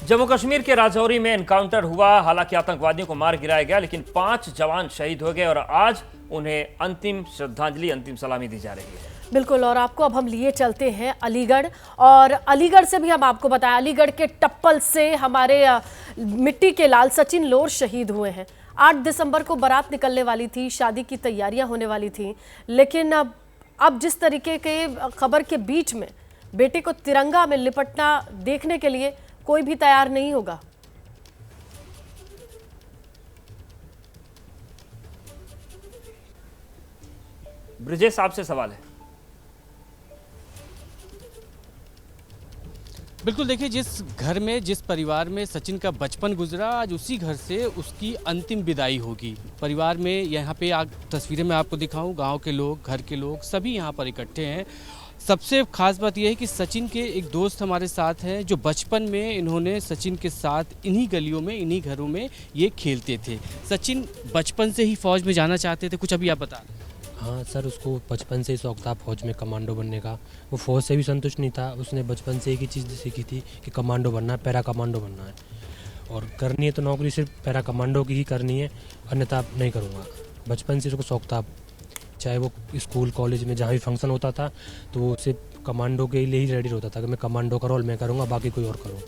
जम्मू कश्मीर के राजौरी में एनकाउंटर हुआ। हालांकि आतंकवादियों को मार गिराया गया, लेकिन 5 जवान शहीद हो गए और आज उन्हें अंतिम श्रद्धांजलि, अंतिम सलामी दी जा रही है। बिल्कुल। और आपको अब हम लिए चलते हैं अलीगढ़, और अलीगढ़ से भी हम आपको बताएं, अलीगढ़ के टप्पल से हमारे मिट्टी के लाल सचिन लोर शहीद हुए हैं। 8 दिसंबर को बारात निकलने वाली थी, शादी की तैयारियां होने वाली थी, लेकिन अब जिस तरीके के खबर के बीच में बेटे को तिरंगा में लिपटना देखने के लिए कोई भी तैयार नहीं होगा। ब्रिजेश, आपसे सवाल है। बिल्कुल, देखिए, जिस घर में, जिस परिवार में सचिन का बचपन गुजरा, आज उसी घर से उसकी अंतिम विदाई होगी। परिवार में यहाँ पे तस्वीरें मैं आपको दिखाऊं, गांव के लोग, घर के लोग सभी यहाँ पर इकट्ठे हैं। सबसे खास बात यह है कि सचिन के एक दोस्त हमारे साथ हैं, जो बचपन में इन्होंने सचिन के साथ इन्हीं गलियों में, इन्हीं घरों में ये खेलते थे। सचिन बचपन से ही फौज में जाना चाहते थे, कुछ अभी आप बता। हाँ सर, उसको बचपन से ही शौक था फौज में कमांडो बनने का। वो फौज से भी संतुष्ट नहीं था, उसने बचपन से एक ही चीज़ सीखी थी कि कमांडो बनना है, पैरा कमांडो बनना है। और करनी है तो नौकरी सिर्फ पैरा कमांडो की ही करनी है, अन्यथा नहीं करूँगा। बचपन से उसको शौक था, चाहे वो स्कूल कॉलेज में जहाँ भी फंक्शन होता था तो वो सिर्फ कमांडो के लिए ही रेडी होता था कि मैं कमांडो का रोल मैं करूँगा, बाकी कोई और करूँ।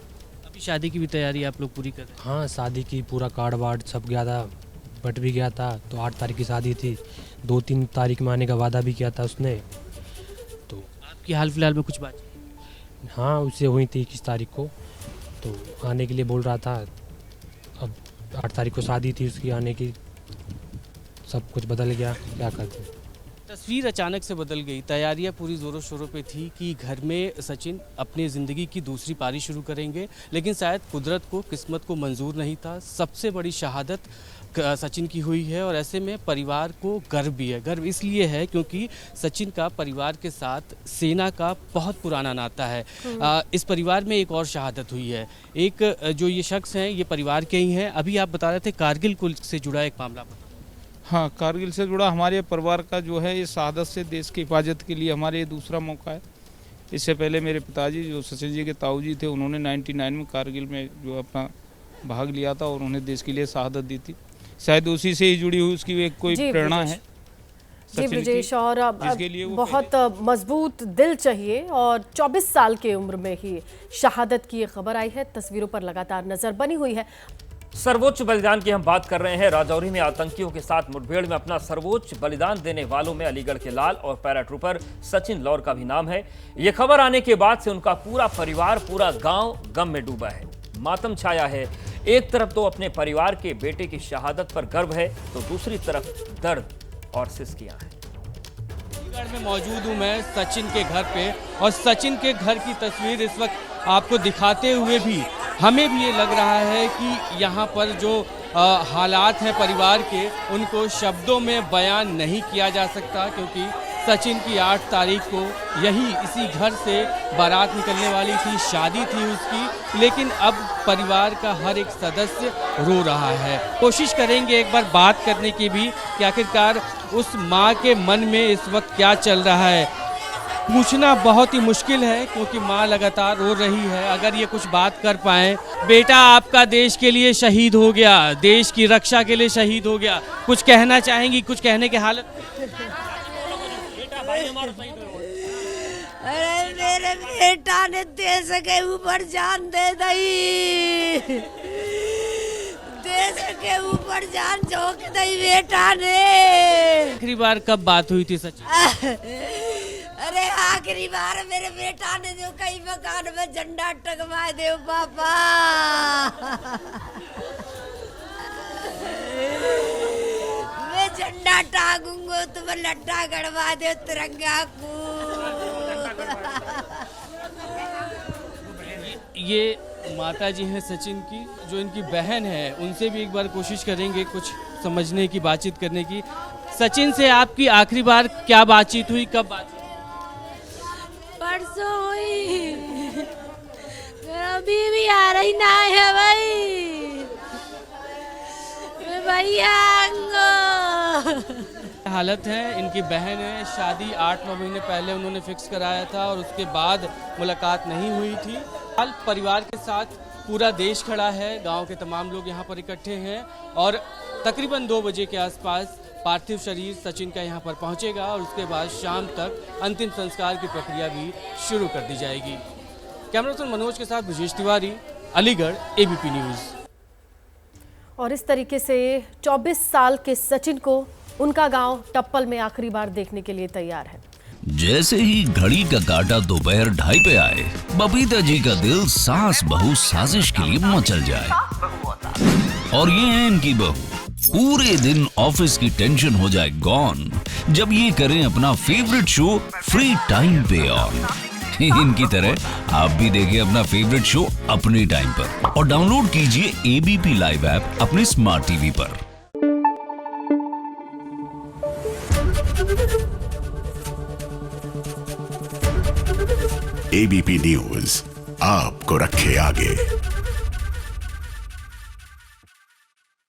अभी शादी की भी तैयारी आप लोग पूरी कर रहे हैं? हाँ, शादी की पूरा कार्ड वार्ड सब गया था, बट भी गया था। तो 8 तारीख की शादी थी, 2-3 तारीख में आने का वादा भी किया था उसने। तो आपकी हाल फिलहाल में कुछ बात? हाँ, उससे हुई थी 21 तारीख को, तो आने के लिए बोल रहा था। अब 8 तारीख को शादी थी उसकी, आने की। सब कुछ बदल गया, क्या करते। तस्वीर अचानक से बदल गई। तैयारियां पूरी ज़ोरों शोरों पे थी कि घर में सचिन अपनी ज़िंदगी की दूसरी पारी शुरू करेंगे, लेकिन शायद कुदरत को, किस्मत को मंजूर नहीं था। सबसे बड़ी शहादत सचिन की हुई है और ऐसे में परिवार को गर्व भी है। गर्व इसलिए है क्योंकि सचिन का परिवार के साथ सेना का बहुत पुराना नाता है। इस परिवार में एक और शहादत हुई है। एक जो ये शख्स हैं, ये परिवार के ही हैं। अभी आप बता रहे थे कारगिल से जुड़ा एक मामला। हाँ, कारगिल से जुड़ा हमारे परिवार का जो है, ये शहादत से देश की हिफाजत के लिए हमारे ये दूसरा मौका है। इससे पहले मेरे पिताजी जो सचिन जी के ताऊ जी थे, उन्होंने 99 में कारगिल में जो अपना भाग लिया था और उन्हें देश के लिए शहादत दी थी। शायद उसी से ही जुड़ी हुई उसकी एक कोई प्रेरणा है जी ब्रिजेश। और बहुत मजबूत दिल चाहिए, और 24 साल की उम्र में ही शहादत की खबर आई है। तस्वीरों पर लगातार नजर बनी हुई है। सर्वोच्च बलिदान की हम बात कर रहे हैं। राजौरी में आतंकियों के साथ मुठभेड़ में अपना सर्वोच्च बलिदान देने वालों में अलीगढ़ के लाल और पैराट्रूपर सचिन लौर का भी नाम है। यह खबर आने के बाद से उनका पूरा परिवार, पूरा गांव गम में डूबा है। मातम छाया है। एक तरफ तो अपने परिवार के बेटे की शहादत पर गर्व है, तो दूसरी तरफ दर्द और सिसकियां हैं। अलीगढ़ में मौजूद हूं मैं सचिन के घर पे, और सचिन के घर की तस्वीर इस वक्त आपको दिखाते हुए भी हमें भी ये लग रहा है कि यहाँ पर जो हालात हैं परिवार के, उनको शब्दों में बयान नहीं किया जा सकता। क्योंकि सचिन की 8 तारीख को इसी घर से बारात निकलने वाली थी, शादी थी उसकी, लेकिन अब परिवार का हर एक सदस्य रो रहा है। कोशिश करेंगे एक बार बात करने की भी कि आखिरकार उस माँ के मन में इस वक्त क्या चल रहा है। पूछना बहुत ही मुश्किल है क्योंकि माँ लगातार रो रही है। अगर ये कुछ बात कर पाए, बेटा आपका देश के लिए शहीद हो गया, देश की रक्षा के लिए शहीद हो गया, कुछ कहना चाहेंगी? कुछ कहने के हालत? अरे मेरे बेटा ने देश के ऊपर जान दे दी, देश के ऊपर जान झोंक दी बेटा ने। आखिरी बार कब बात हुई थी सचिन? अरे आखिरी बार मेरे बेटा ने जो कई मकान में झंडा टंगवा दे पापा, मैं झंडा टांगूंगा, तुम लड्डा गड़वा दे तिरंगा को। ये माता जी हैं सचिन की, जो इनकी बहन है, उनसे भी एक बार कोशिश करेंगे कुछ समझने की, बातचीत करने की। सचिन से आपकी आखिरी बार क्या बातचीत हुई, कब बात? परसों हुई, मेरा बीवी आ रही ना है भाई, भैया। हालत है, इनकी बहन है, शादी 8-9 महीने पहले उन्होंने फिक्स कराया था और उसके बाद मुलाकात नहीं हुई थी। हाल परिवार के साथ पूरा देश खड़ा है, गांव के तमाम लोग यहां पर इकट्ठे हैं और तकरीबन 2 बजे के आसपास पार्थिव शरीर सचिन का यहां पर पहुंचेगा और उसके बाद शाम तक अंतिम संस्कार की प्रक्रिया भी शुरू कर दी जाएगी। कैमरा पर्सन मनोज के साथ ब्रजेश तिवारी, अलीगढ़, एबीपी न्यूज़। और इस तरीके से 24 साल के सचिन को उनका गांव टप्पल में आखिरी बार देखने के लिए तैयार है। जैसे ही घड़ी का काटा दोपहर 2:30 पे आए, बबीता जी का दिल सास बहू साजिश के लिए मचल जाए। और ये है इनकी बहू, पूरे दिन ऑफिस की टेंशन हो जाए गॉन जब ये करें अपना फेवरेट शो फ्री टाइम पे ऑन। इनकी तरह आप भी देखिए अपना फेवरेट शो अपने टाइम पर और डाउनलोड कीजिए एबीपी लाइव ऐप अपने स्मार्ट टीवी पर। एबीपी न्यूज आपको रखे आगे।